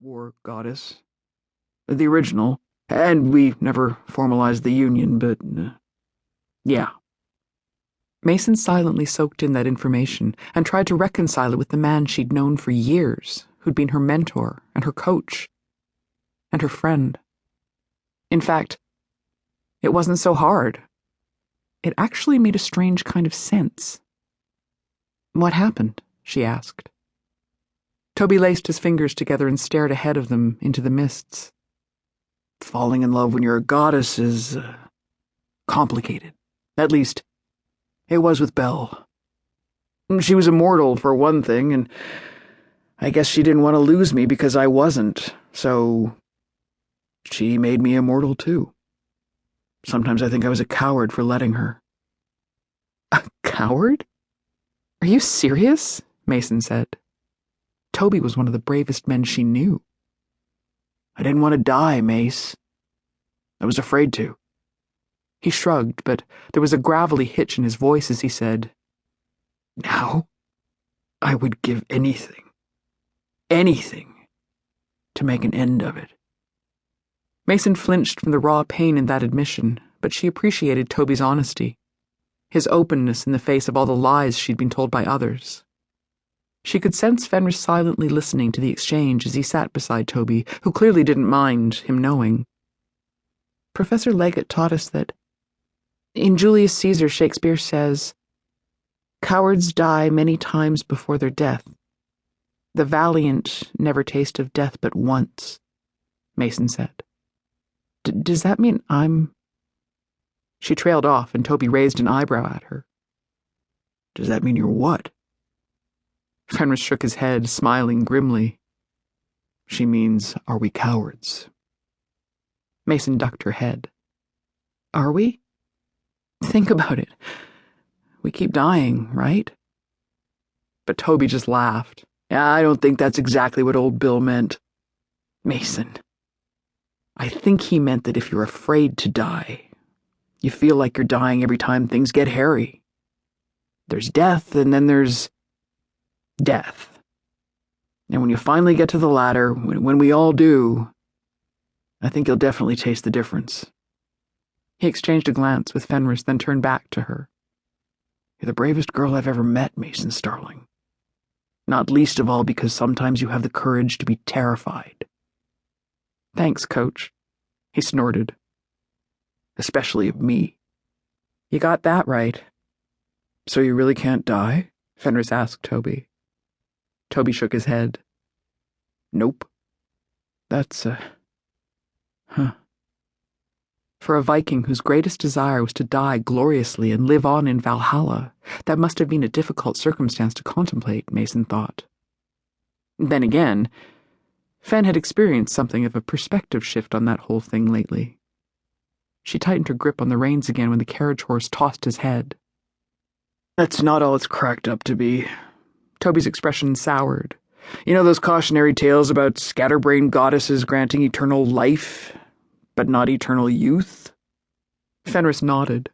war goddess. The original. And we never formalized the union, but, yeah. Mason silently soaked in that information and tried to reconcile it with the man she'd known for years, who'd been her mentor and her coach and her friend. In fact, it wasn't so hard. It actually made a strange kind of sense. "What happened?" she asked. Toby laced his fingers together and stared ahead of them into the mists. Falling in love when you're a goddess is complicated. At least, it was with Belle. She was immortal, for one thing, and I guess she didn't want to lose me because I wasn't, so she made me immortal too. Sometimes I think I was a coward for letting her. A coward? Are you serious? Mason said. Toby was one of the bravest men she knew. I didn't want to die, Mace. I was afraid to. He shrugged, but there was a gravelly hitch in his voice as he said, "Now, I would give anything, to make an end of it." Mason flinched from the raw pain in that admission, but she appreciated Toby's honesty, his openness in the face of all the lies she'd been told by others. She could sense Fennrys silently listening to the exchange as he sat beside Toby, who clearly didn't mind him knowing. "Professor Leggett taught us that in Julius Caesar, Shakespeare says, 'Cowards die many times before their death. The valiant never taste of death but once,'" Mason said. Does that mean I'm—" She trailed off, and Toby raised an eyebrow at her. "Does that mean you're what?" Fennrys shook his head, smiling grimly. "She means, are we cowards?" Mason ducked her head. "Are we? Think about it. We keep dying, right?" But Toby just laughed. "I don't think that's exactly what old Bill meant." "Mason, I think he meant that if you're afraid to die, you feel like you're dying every time things get hairy. There's death, and then there's death. And when you finally get to the latter, when we all do, I think you'll definitely taste the difference." He exchanged a glance with Fennrys, then turned back to her. "You're the bravest girl I've ever met, Mason Starling. Not least of all because sometimes you have the courage to be terrified." "Thanks, Coach," he snorted. "Especially of me." "You got that right." "So you really can't die?" Fennrys asked Toby. Toby shook his head. "Nope. That's, For a Viking whose greatest desire was to die gloriously and live on in Valhalla, that must have been a difficult circumstance to contemplate, Mason thought. Then again, Fenn had experienced something of a perspective shift on that whole thing lately. She tightened her grip on the reins again when the carriage horse tossed his head. "That's not all it's cracked up to be." Toby's expression soured. "You know those cautionary tales about scatterbrained goddesses granting eternal life, but not eternal youth?" Fennrys nodded.